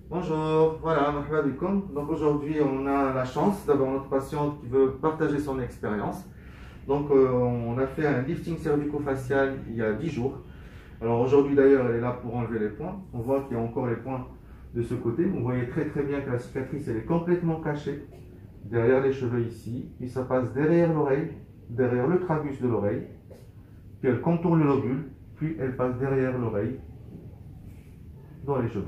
Bonjour, voilà, marhaba bikoum. Donc aujourd'hui, on a la chance d'avoir notre patiente qui veut partager son expérience. Donc on a fait un lifting cervico-facial il y a 10 jours. Alors aujourd'hui d'ailleurs, elle est là pour enlever les points. On voit qu'il y a encore les points de ce côté. Vous voyez très très bien que la cicatrice elle est complètement cachée derrière les cheveux ici. Puis ça passe derrière l'oreille, derrière le tragus de l'oreille. Puis elle contourne le lobule, puis elle passe derrière l'oreille dans les cheveux.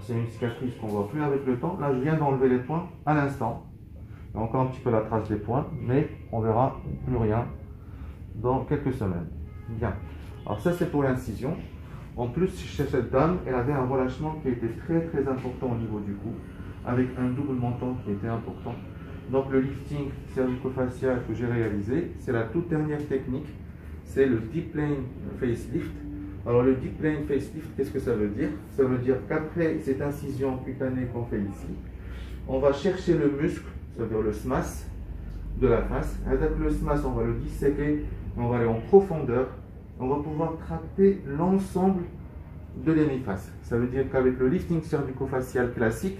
C'est une cicatrice qu'on ne voit plus avec le temps. Là, je viens d'enlever les points à l'instant. Il y a encore un petit peu la trace des points, mais on verra plus rien dans quelques semaines. Bien. Alors ça, c'est pour l'incision. En plus, chez cette dame, elle avait un relâchement qui était très très important au niveau du cou, avec un double menton qui était important. Donc le lifting cervico-facial que j'ai réalisé, c'est la toute dernière technique. C'est le Deep Plane Facelift. Alors le Deep Plane Facelift, qu'est-ce que ça veut dire? Ça veut dire qu'après cette incision cutanée qu'on fait ici, on va chercher le muscle, c'est-à-dire le SMAS de la face. Avec le SMAS, on va le disséquer, on va aller en profondeur, on va pouvoir tracter l'ensemble de l'hémiface. Ça veut dire qu'avec le lifting cervico-facial classique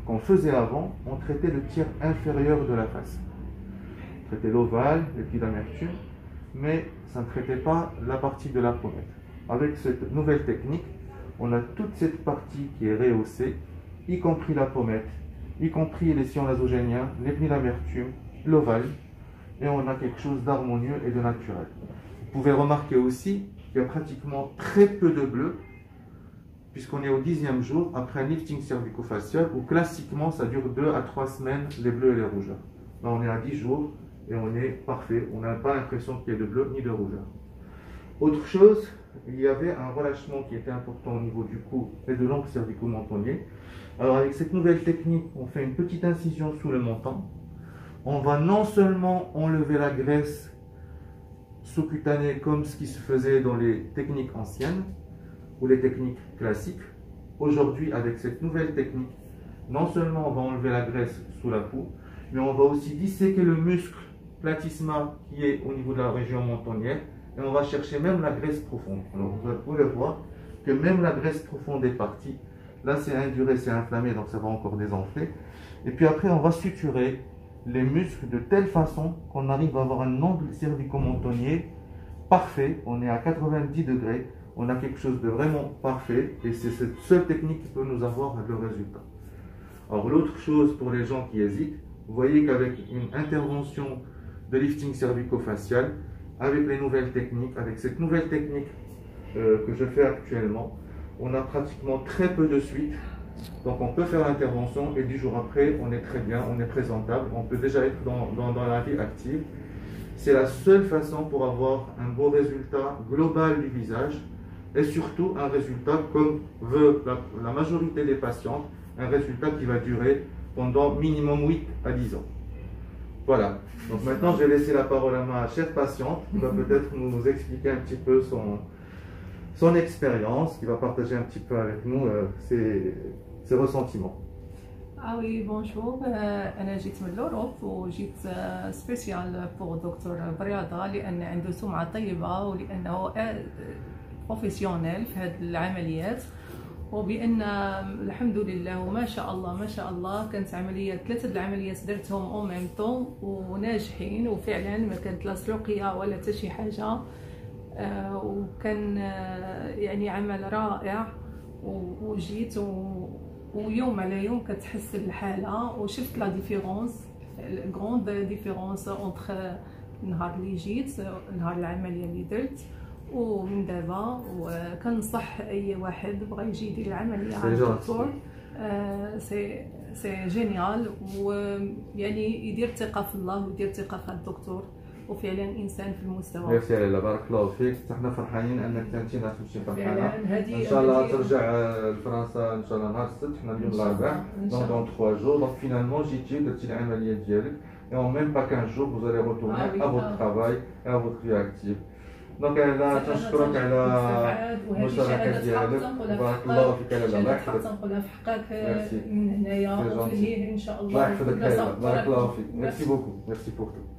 qu'on faisait avant, on traitait le tiers inférieur de la face. On traitait l'ovale, les plis d'amertume, mais ça ne traitait pas la partie de la pommette. Avec cette nouvelle technique, on a toute cette partie qui est rehaussée, y compris la pommette, y compris les sillons nasogéniens, les plis d'amertume, l'ovale, et on a quelque chose d'harmonieux et de naturel. Vous pouvez remarquer aussi qu'il y a pratiquement très peu de bleu, puisqu'on est au 10e jour après un lifting cervico-facial, où classiquement ça dure 2 à 3 semaines, les bleus et les rougeurs. Là on est à 10 jours et on est parfait, on n'a pas l'impression qu'il y ait de bleu ni de rougeur. Autre chose, il y avait un relâchement qui était important au niveau du cou et de l'angle cervico-mentonnier. Alors avec cette nouvelle technique, on fait une petite incision sous le menton. On va non seulement enlever la graisse sous-cutanée comme ce qui se faisait dans les techniques anciennes ou les techniques classiques. Aujourd'hui, avec cette nouvelle technique, non seulement on va enlever la graisse sous la peau, mais on va aussi disséquer le muscle platysma qui est au niveau de la région mentonnière. Et on va chercher même la graisse profonde. Alors vous pouvez voir que même la graisse profonde est partie. Là c'est induré, c'est inflammé, donc ça va encore désenfler. Et puis après on va suturer les muscles de telle façon qu'on arrive à avoir un angle cervico-mentonnier parfait. On est à 90 degrés, on a quelque chose de vraiment parfait. Et c'est cette seule technique qui peut nous avoir le résultat. Alors l'autre chose pour les gens qui hésitent, vous voyez qu'avec une intervention de lifting cervico-facial, avec les nouvelles techniques, avec cette nouvelle technique que je fais actuellement, on a pratiquement très peu de suite. Donc on peut faire l'intervention et 10 jours après, on est très bien, on est présentable, on peut déjà être dans la vie active. C'est la seule façon pour avoir un beau résultat global du visage et surtout un résultat comme veut la majorité des patientes, un résultat qui va durer pendant minimum 8 à 10 ans. Voilà, donc maintenant je vais laisser la parole à ma chère patiente qui va peut-être nous expliquer un petit peu son expérience, qui va partager un petit peu avec nous ses ressentiments. Ah oui, bonjour. أنا جيت من الأوروب وجيت سبيسيال بور دكتور برياضة لأن عنده سمعة طيبة ولأنه بروفيسيونيل في هذه العمليات وبأن الحمد لله وما شاء الله ما شاء الله كانت عمليات 3 العمليات درتهم أو ميم طون وناجحين وفعلا ما كانت لا سلوقية ولا حتى شي حاجة وكان يعني عمل رائع وجيت ويوم على يوم كتحسن الحالة وشفت لا ديفيرونس غروند ديفيرونس اونتر النهار اللي جيت نهار العملية اللي درت ومن دابا وكنصح اي واحد بغى يجي يدير العمليه عند الدكتور سي جينيال ويعني يدير ثقه في الله ويدير ثقه في الدكتور وفعلا انسان في المستوى. ميرسي لاله، بارك الله فيك. حنا فرحانين انك انت تمشي فرحانه. ان شاء الله ترجع لفرنسا ان شاء الله نهار السبت، حنا اليوم الاربعاء دون 3 jours. Donc finalement جيتي درتي العمليه ديالك et en même pas 15 jours vous allez retourner à votre travail et à votre vie active. دونك انا تنشكرك على المشاركه ديالك. بارك الله فيك لاله، الله يحفظك. تنقولها في حقك من هنايا وفيه ان شاء الله. الله يحفظك لاله، بارك الله فيك. ميرسي بوكو، ميرسي بور تو.